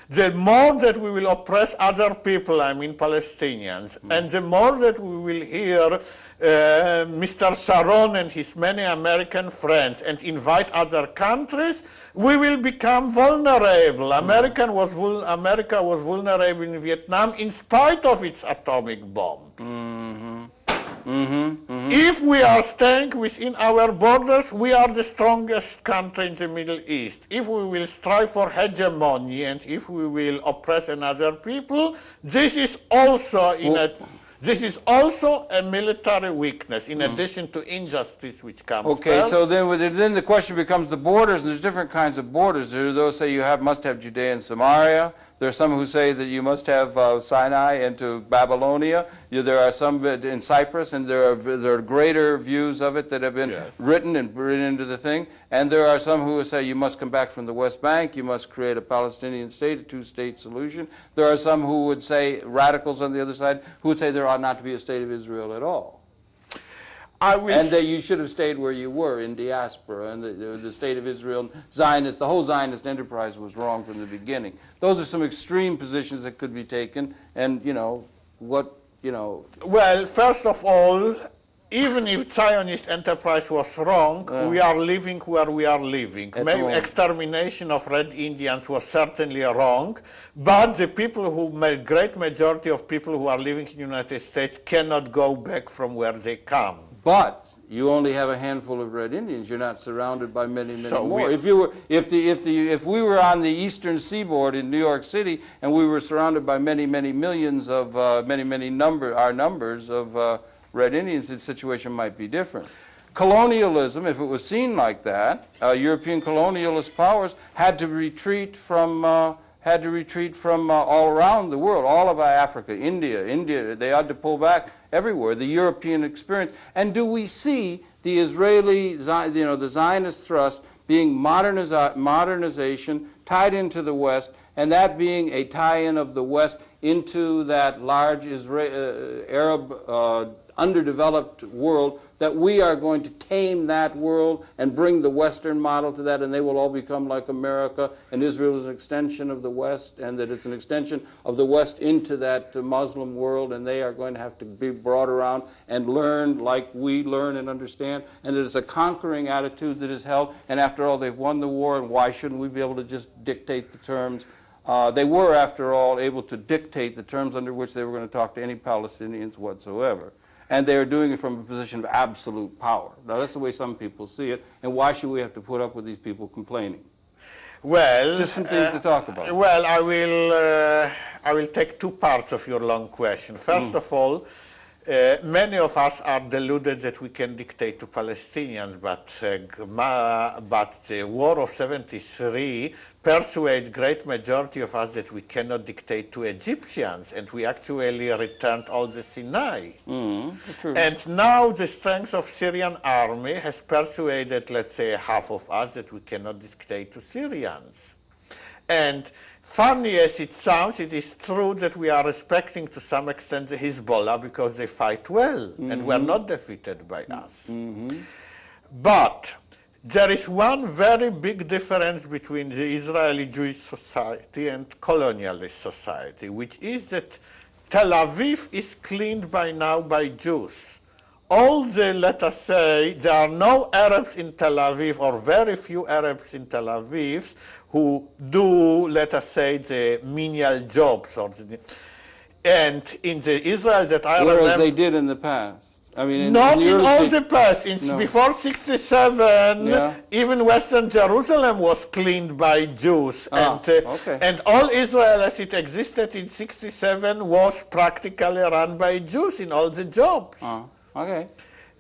The more that we will oppress other people, I mean Palestinians, and the more that we will hear Mr. Sharon and his many American friends and invite other countries, we will become vulnerable. America was vulnerable in Vietnam in spite of its atomic bombs. If we are staying within our borders, we are the strongest country in the Middle East. If we will strive for hegemony and if we will oppress another people, this is also a military weakness, in addition to injustice which comes first.
So then the question becomes the borders, and there's different kinds of borders. There are those who say must have Judea and Samaria. There are some who say that you must have Sinai into Babylonia. There are some in Cyprus, and there are greater views of it that have been written into the thing. And there are some who say you must come back from the West Bank, you must create a Palestinian state, a two-state solution. There are some who would say, radicals on the other side, who would say there ought not to be a state of Israel at all. And that you should have stayed where you were in diaspora, and the state of Israel, Zionist, the whole Zionist enterprise was wrong from the beginning. Those are some extreme positions that could be taken, and
Well, first of all, even if Zionist enterprise was wrong, we are living where we are living. Maybe extermination of Red Indians was certainly wrong, but the people great majority of people who are living in the United States cannot go back from where they come.
But you only have a handful of Red Indians. You're not surrounded by many more. If we were on the eastern seaboard in New York City and we were surrounded by many millions of our numbers of Red Indians, the situation might be different. Colonialism, if it was seen like that, European colonialist powers had to retreat from all around the world, all of Africa, India, they had to pull back everywhere, the European experience. And do we see the Israeli, the Zionist thrust being modernization tied into the West, and that being a tie-in of the West into that large Arab underdeveloped world, that we are going to tame that world and bring the Western model to that, and they will all become like America, and Israel is an extension of the West, and that it's an extension of the West into that Muslim world, and they are going to have to be brought around and learn like we learn and understand, and it is a conquering attitude that is held, and after all, they've won the war, and why shouldn't we be able to just dictate the terms? They were, after all, able to dictate the terms under which they were going to talk to any Palestinians whatsoever. And they are doing it from a position of absolute power. Now, that's the way some people see it. And why should we have to put up with these people complaining?
Well,
just some things to talk about.
Well, I will take two parts of your long question. First of all, many of us are deluded that we can dictate to Palestinians, but the War of '73 persuades great majority of us that we cannot dictate to Egyptians, and we actually returned all the Sinai.
True.
And now the strength of Syrian army has persuaded, let's say, half of us that we cannot dictate to Syrians. And funny as it sounds, it is true that we are respecting to some extent the Hezbollah because they fight well and were not defeated by us. But there is one very big difference between the Israeli Jewish society and colonialist society, which is that Tel Aviv is cleaned by now by Jews. All the, let us say, there are no Arabs in Tel Aviv, or very few Arabs in Tel Aviv, who do, let us say, the menial jobs. And in the Israel that I remember...
Whereas they did in the past. I mean,
not in all the past. Before '67, even Western Jerusalem was cleaned by Jews. And all Israel as it existed in '67 was practically run by Jews in all the jobs.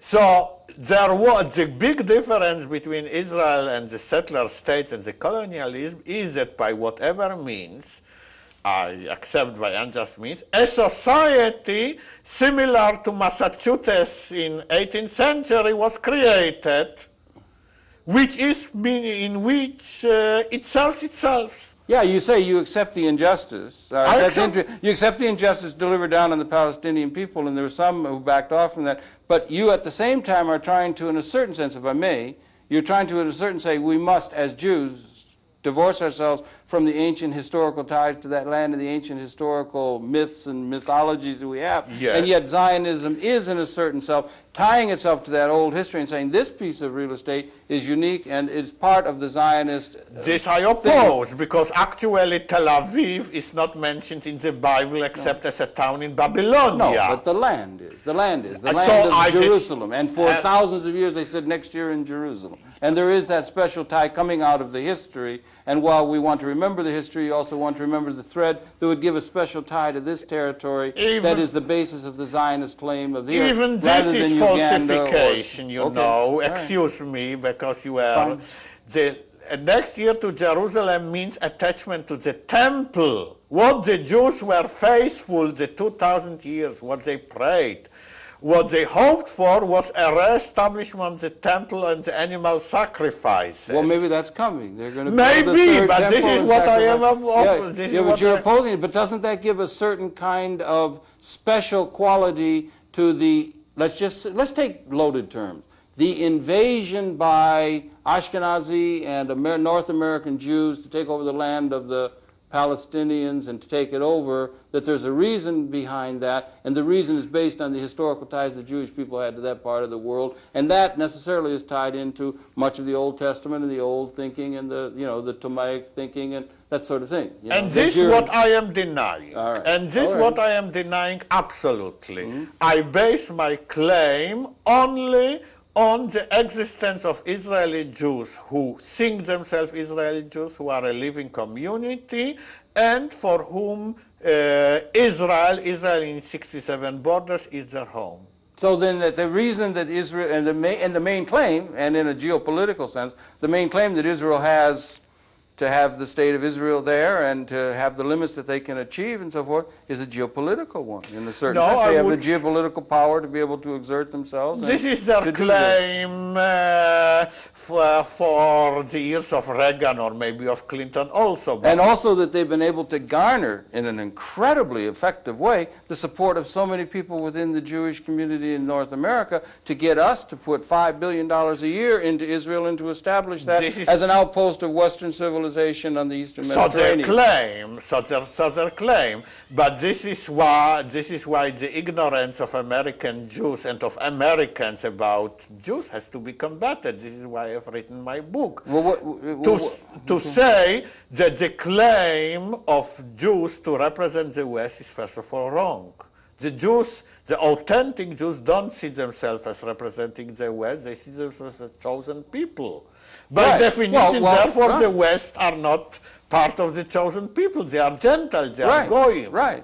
So there was the big difference between Israel and the settler states and the colonialism is that by whatever means, I accept by unjust means, a society similar to Massachusetts in 18th century was created, which is in which it serves itself.
Yeah, you say you accept the injustice. You accept the injustice delivered down on the Palestinian people, and there were some who backed off from that. But you, at the same time, are trying to, in a certain sense, if I may, you're trying to, in a certain say, we must, as Jews, divorce ourselves from the ancient historical ties to that land and the ancient historical myths and mythologies that we have.
Yeah.
And yet Zionism is, in a certain self, tying itself to that old history and saying this piece of real estate is unique and it's part of the Zionist
This I oppose, because actually Tel Aviv is not mentioned in the Bible except as a town in Babylonia.
No, but the land is. The land is. The land of Jerusalem. And for thousands of years they said next year in Jerusalem. And there is that special tie coming out of the history. And while we want to remember the history, you also want to remember the thread that would give a special tie to this territory that is the basis of the Zionist claim of the earth.
Even this is falsification, you know. Excuse me, because you are... The next year to Jerusalem means attachment to the temple. What the Jews were faithful the 2,000 years, what they prayed. What they hoped for was a re-establishment of the temple and the animal sacrifices.
Well, maybe that's coming. They're going to
maybe,
build the
but this is what I am
opposing. Yeah, but you're opposing it. But doesn't that give a certain kind of special quality to the let's take loaded terms. The invasion by Ashkenazi and North American Jews to take over the land of the Palestinians and to take it over, that there's a reason behind that, and the reason is based on the historical ties the Jewish people had to that part of the world, and that necessarily is tied into much of the Old Testament and the old thinking and the the Ptolemaic thinking and that sort of thing.
And this is what I am denying.
All right.
And this is what I am denying absolutely. Mm-hmm. I base my claim only on the existence of Israeli Jews who think themselves Israeli Jews, who are a living community, and for whom Israel in 67 borders is their home.
So then the reason that Israel, and the main claim, and in a geopolitical sense, the main claim that Israel has to have the state of Israel there and to have the limits that they can achieve and so forth is a geopolitical one. In a certain sense, they have the geopolitical power to be able to exert themselves.
This is their claim for the years of Reagan or maybe of Clinton also.
And also that they've been able to garner in an incredibly effective way the support of so many people within the Jewish community in North America to get us to put $5 billion a year into Israel and to establish that as an outpost of Western civilization on the Eastern Mediterranean.
So their claim. But this is why the ignorance of American Jews and of Americans about Jews has to be combated. This is why I've written my book. To say that the claim of Jews to represent the West is first of all wrong. The Jews, the authentic Jews, don't see themselves as representing the West. They see themselves as a chosen people. By definition, therefore, the West are not part of the chosen people. They are Gentiles. They are Goyim.
Right.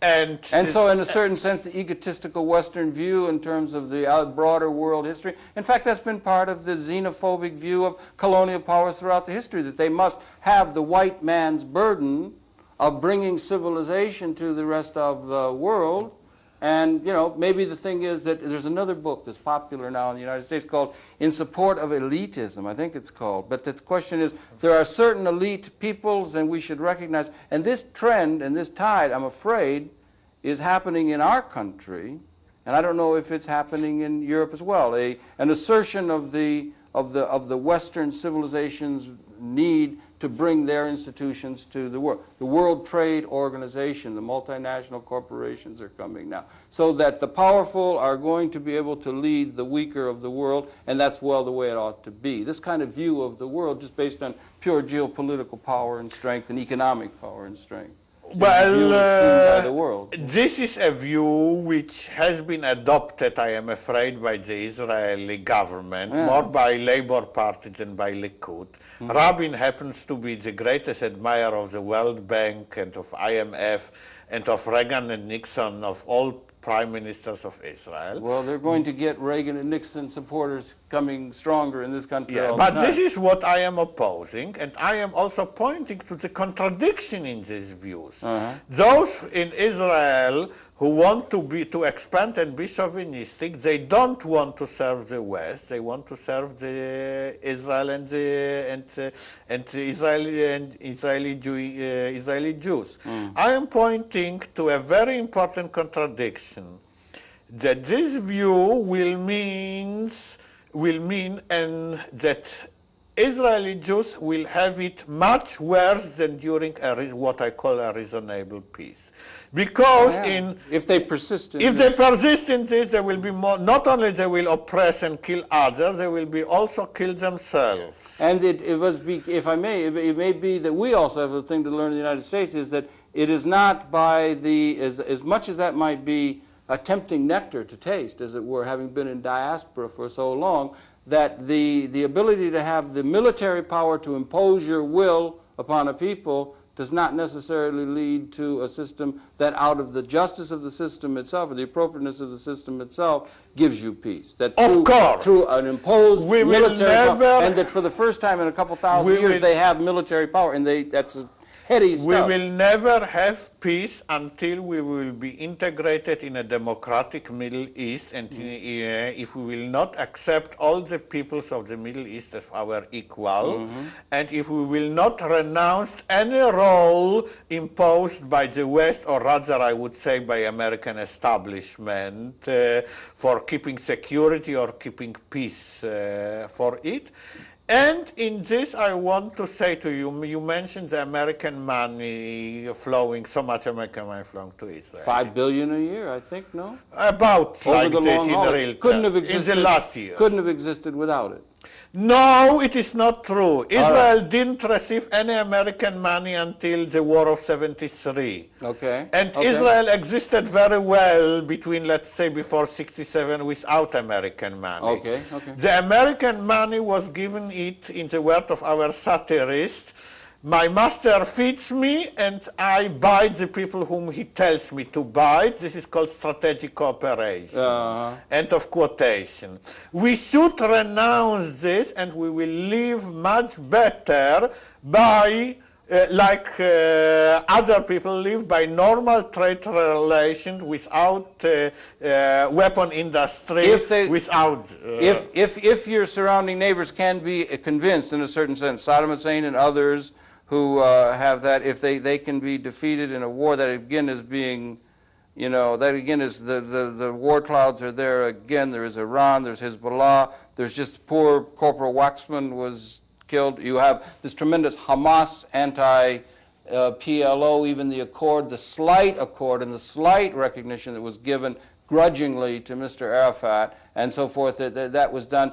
And so, in a certain sense, the egotistical Western view in terms of the broader world history, in fact, that's been part of the xenophobic view of colonial powers throughout the history, that they must have the white man's burden of bringing civilization to the rest of the world. And, maybe the thing is that there's another book that's popular now in the United States called In Support of Elitism, I think it's called. But the question is, there are certain elite peoples, and we should recognize, and this trend and this tide, I'm afraid, is happening in our country, and I don't know if it's happening in Europe as well, an assertion of the Western civilization's need to bring their institutions to the world. The World Trade Organization, the multinational corporations are coming now, so that the powerful are going to be able to lead the weaker of the world, and that's the way it ought to be. This kind of view of the world just based on pure geopolitical power and strength and economic power and strength.
Well, this is a view which has been adopted, I am afraid, by the Israeli government, more by Labour Party than by Likud. Rabin happens to be the greatest admirer of the World Bank and of IMF and of Reagan and Nixon, of all prime ministers of Israel.
Well, they're going to get Reagan and Nixon supporters coming stronger in this country all the
but
time.
This is what I am opposing, and I am also pointing to the contradiction in these views. Those in Israel who want to expand and be chauvinistic, they don't want to serve the West. They want to serve the Israel and the Israeli Jews. I am pointing to a very important contradiction, that this view will mean that Israeli Jews will have it much worse than during what I call a reasonable peace. Because
if they persist in
this, they will be more, not only they will oppress and kill others, they will be also kill themselves.
And if I may, it may be that we also have a thing to learn in the United States, is that it is not by as much as that might be a tempting nectar to taste, as it were, having been in diaspora for so long, that the ability to have the military power to impose your will upon a people does not necessarily lead to a system that, out of the justice of the system itself or the appropriateness of the system itself, gives you peace. That through an imposed military power, and that for the first time in a couple thousand years they have military power, and that's a heady
We
stuff.
will never have peace until we will be integrated in a democratic Middle East, and if we will not accept all the peoples of the Middle East as our equal, and if we will not renounce any role imposed by the West, or rather I would say by American establishment, for keeping security or keeping peace for it. And in this, I want to say to you, you mentioned the American money flowing, so much American money flowing to Israel.
$5 billion a year, I think, no?
About
Over
like
the
this
long
in
haul.
real
Couldn't
terms,
have existed,
in the last year.
Couldn't have existed without it.
No, it is not true. Israel
right.
didn't receive any American money until the War of 73.
Okay.
And
okay.
Israel existed very well between, let's say, before 67 without American money.
Okay, okay.
The American money was given it, in the word of our satirist, my master feeds me and I bite the people whom he tells me to bite. This is called strategic cooperation. End of quotation. We should renounce this and we will live much better by other people live by normal trade relations without weapon industry, without...
If your surrounding neighbors can be convinced in a certain sense, Saddam Hussein and others who have that, if they can be defeated in a war that again is being, that again is the war clouds are there again. There is Iran, there's Hezbollah, there's just poor Corporal Waxman was killed. You have this tremendous Hamas anti-PLO, even the accord, the slight accord and the slight recognition that was given grudgingly to Mr. Arafat and so forth, that was done,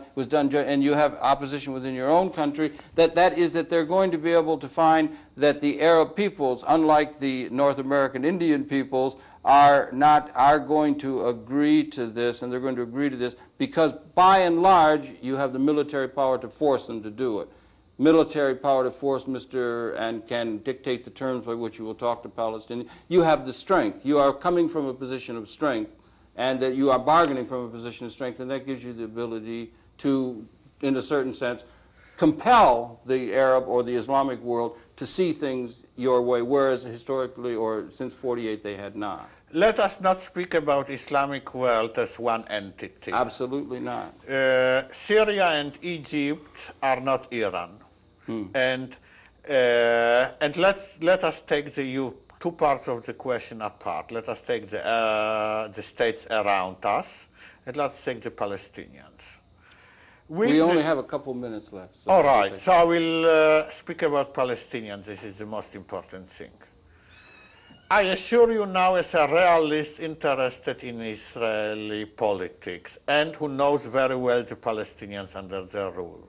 and you have opposition within your own country, that is that they're going to be able to find that the Arab peoples, unlike the North American Indian peoples, are going to agree to this, and they're going to agree to this because by and large you have the military power to force them to do it. Military power to force and can dictate the terms by which you will talk to Palestinians. You have the strength. You are coming from a position of strength, and that you are bargaining from a position of strength, and that gives you the ability to, in a certain sense, compel the Arab or the Islamic world to see things your way, whereas historically or since 48 they had not.
Let us not speak about Islamic world as one entity.
Absolutely not.
Syria and Egypt are not Iran. And let us take two parts of the question apart. Let us take the states around us, and let's take the Palestinians.
We only have a couple minutes left. So
all right, so I will speak about Palestinians. This is the most important thing. I assure you now, as a realist interested in Israeli politics and who knows very well the Palestinians under their rule,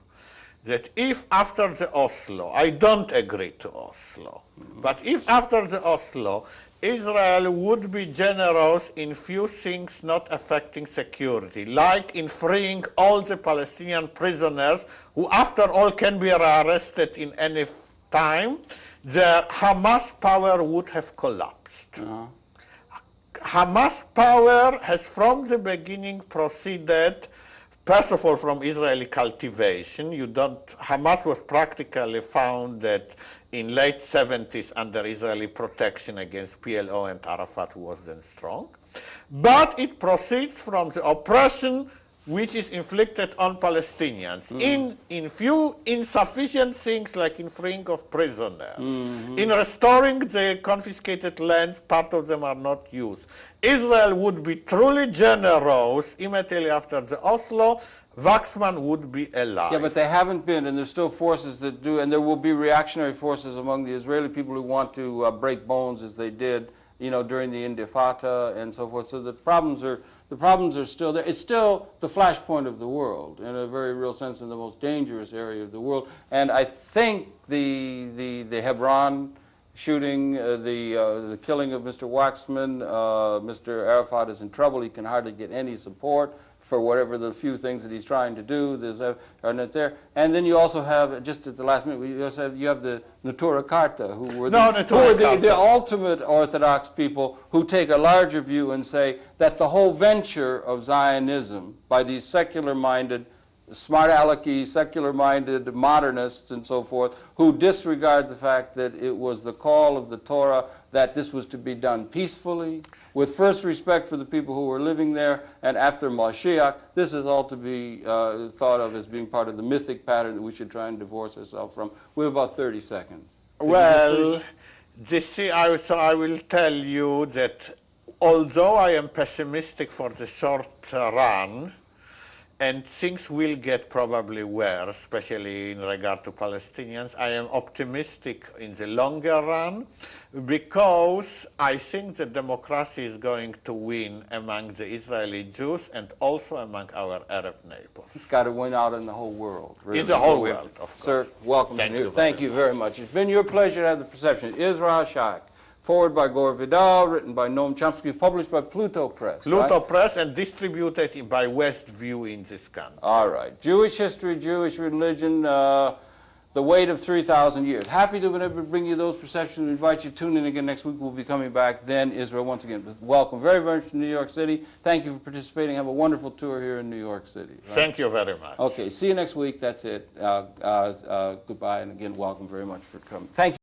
that if after the Oslo, I don't agree to Oslo, but if after the Oslo, Israel would be generous in few things not affecting security, like in freeing all the Palestinian prisoners who after all can be arrested in any time, the Hamas power would have collapsed. Hamas power has from the beginning proceeded, first of all, from Israeli cultivation. Hamas was practically founded in late 70s under Israeli protection against PLO and Arafat, who was then strong. But it proceeds from the oppression which is inflicted on Palestinians in few insufficient things like in freeing of prisoners, in restoring the confiscated lands, part of them are not used. Israel would be truly generous immediately after the Oslo. Waxman would be alive.
Yeah, but they haven't been, and there's still forces that do, and there will be reactionary forces among the Israeli people who want to break bones as they did, during the Intifada and so forth. So the problems are still there. It's still the flashpoint of the world in a very real sense, in the most dangerous area of the world. And I think the Hebron shooting, the killing of Mr. Waxman, Mr. Arafat is in trouble. He can hardly get any support for whatever the few things that he's trying to do. Are not there. And then you also have, just at the last minute, you have the Natura Carta, who were the ultimate Orthodox people who take a larger view and say that the whole venture of Zionism by these secular-minded smart alecky, secular-minded modernists and so forth who disregard the fact that it was the call of the Torah that this was to be done peacefully, with first respect for the people who were living there, and after Mashiach, this is all to be thought of as being part of the mythic pattern that we should try and divorce ourselves from. We have about 30 seconds.
Well, I will tell you that although I am pessimistic for the short run, and things will get probably worse, especially in regard to Palestinians, I am optimistic in the longer run because I think that democracy is going to win among the Israeli Jews and also among our Arab neighbors.
It's got to win out in the whole world. Really.
In the whole world, of course.
Sir, welcome.
Thank you
very much. It's been your pleasure to have the Perception. Israel Shahak. Forward by Gore Vidal, written by Noam Chomsky, published by Pluto Press.
Pluto Press and distributed by Westview in this country.
All right. Jewish history, Jewish religion, the weight of 3,000 years. Happy to be able to bring you those perceptions. We invite you to tune in again next week. We'll be coming back then. Israel, once again, welcome very, very much to New York City. Thank you for participating. Have a wonderful tour here in New York City. Right?
Thank you very much.
Okay. See you next week. That's it. Goodbye. And again, welcome very much for coming. Thank you.